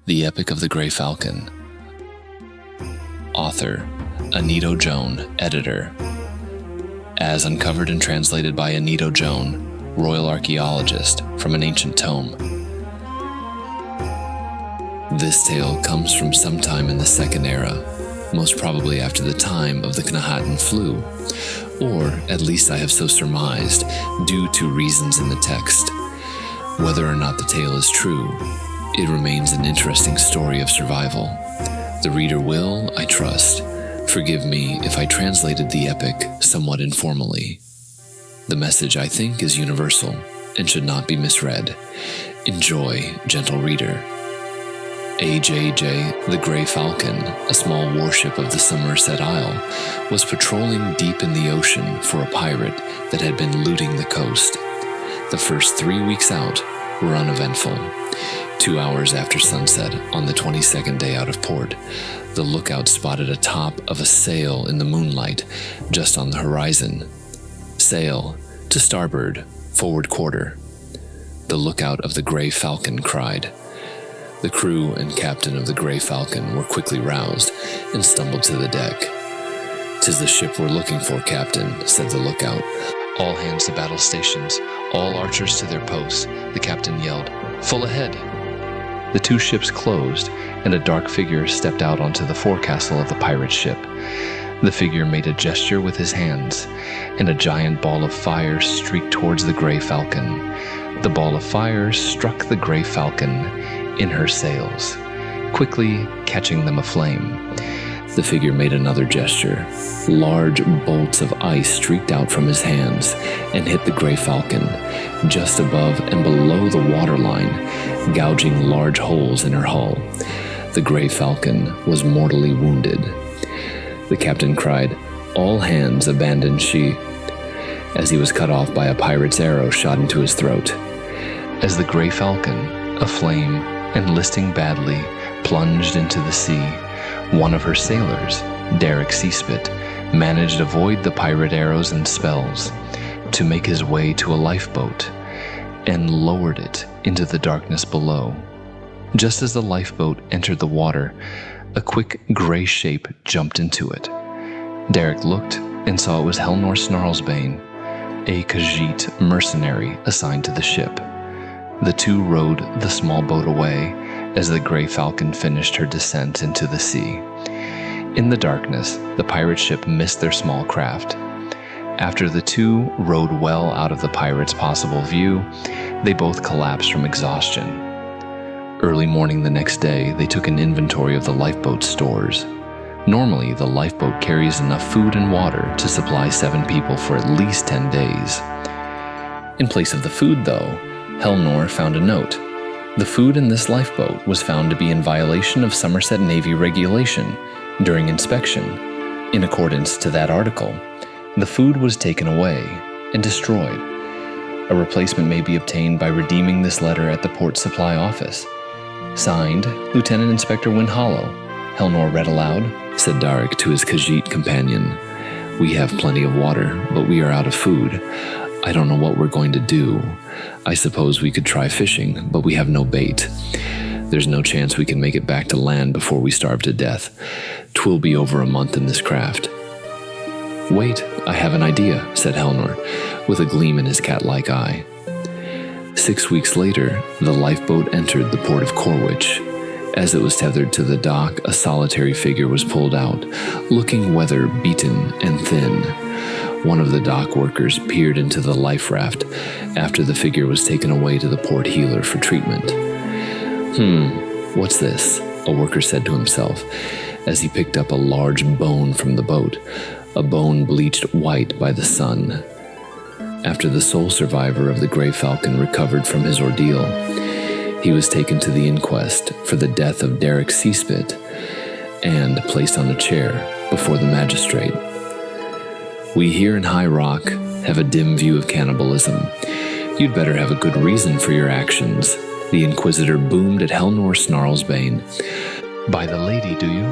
The Epic of the Grey Falcon. Author, Anito Joan, editor. As uncovered and translated by Anito Joan, royal archaeologist, from an ancient tome. This tale comes from sometime in the Second Era, most probably after the time of the Knahaten flu, or at least I have so surmised, due to reasons in the text. Whether or not the tale is true, it remains an interesting story of survival. The reader will, I trust, forgive me if I translated the epic somewhat informally. The message, I think, is universal and should not be misread. Enjoy, gentle reader. AJJ, the Grey Falcon, a small warship of the Somerset Isle, was patrolling deep in the ocean for a pirate that had been looting the coast. The first 3 weeks out were uneventful. 2 hours after sunset, on the 22nd day out of port, the lookout spotted a top of a sail in the moonlight just on the horizon. Sail, to starboard, forward quarter. The lookout of the Grey Falcon cried. The crew and captain of the Grey Falcon were quickly roused and stumbled to the deck. "'Tis the ship we're looking for, Captain," said the lookout. "All hands to battle stations, all archers to their posts," the captain yelled. "Full ahead!" The two ships closed, and a dark figure stepped out onto the forecastle of the pirate ship. The figure made a gesture with his hands, and a giant ball of fire streaked towards the Grey Falcon. The ball of fire struck the Grey Falcon in her sails, quickly catching them aflame. The figure made another gesture. Large bolts of ice streaked out from his hands and hit the Grey Falcon, just above and below the waterline, gouging large holes in her hull. The Grey Falcon was mortally wounded. The captain cried, "All hands abandon she," as he was cut off by a pirate's arrow shot into his throat. As the Grey Falcon, aflame and listing badly, plunged into the sea, one of her sailors, Derek Seaspit, managed to avoid the pirate arrows and spells, to make his way to a lifeboat, and lowered it into the darkness below. Just as the lifeboat entered the water, a quick gray shape jumped into it. Derek looked and saw it was Helnor Snarlsbane, a Khajiit mercenary assigned to the ship. The two rowed the small boat away as the Grey Falcon finished her descent into the sea. In the darkness, the pirate ship missed their small craft. After the two rowed well out of the pirates' possible view, they both collapsed from exhaustion. Early morning the next day, they took an inventory of the lifeboat's stores. Normally, the lifeboat carries enough food and water to supply 7 people for at least 10 days. In place of the food, though, Helnor found a note. The food in this lifeboat was found to be in violation of Somerset Navy regulation during inspection. In accordance to that article, the food was taken away and destroyed. A replacement may be obtained by redeeming this letter at the port supply office. Signed, Lieutenant Inspector Winhollow. Helnor read aloud. Said Darik to his Khajiit companion, "We have plenty of water, but we are out of food. I don't know what we're going to do. I suppose we could try fishing, but we have no bait. There's no chance we can make it back to land before we starve to death. 'Twill be over a month in this craft." "Wait, I have an idea," said Helnor, with a gleam in his cat-like eye. 6 weeks later, the lifeboat entered the port of Corwich. As it was tethered to the dock, a solitary figure was pulled out, looking weather-beaten and thin. One of the dock workers peered into the life raft after the figure was taken away to the port healer for treatment. What's this?" a worker said to himself as he picked up a large bone from the boat, a bone bleached white by the sun. After the sole survivor of the Grey Falcon recovered from his ordeal, he was taken to the inquest for the death of Derek Seaspit and placed on a chair before the magistrate. "We here in High Rock have a dim view of cannibalism. You'd better have a good reason for your actions," the Inquisitor boomed at Helnor Snarlsbane. "By the lady, do you?"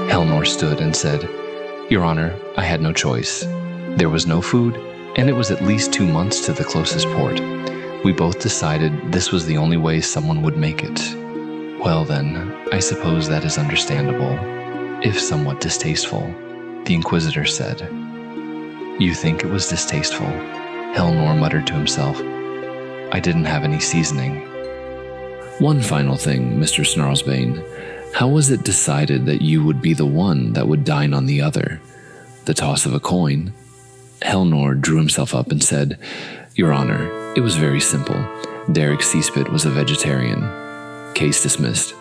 Helnor stood and said, "Your Honor, I had no choice. There was no food, and it was at least 2 months to the closest port. We both decided this was the only way someone would make it." Well then, I suppose that is understandable, if somewhat distasteful, the Inquisitor said. You think it was distasteful? Helnor muttered to himself. I didn't have any seasoning. One final thing, Mr. Snarlsbane. How was it decided that you would be the one that would dine on the other? The toss of a coin? Helnor drew himself up and said, Your Honor, it was very simple. Derek Seaspit was a vegetarian. Case dismissed.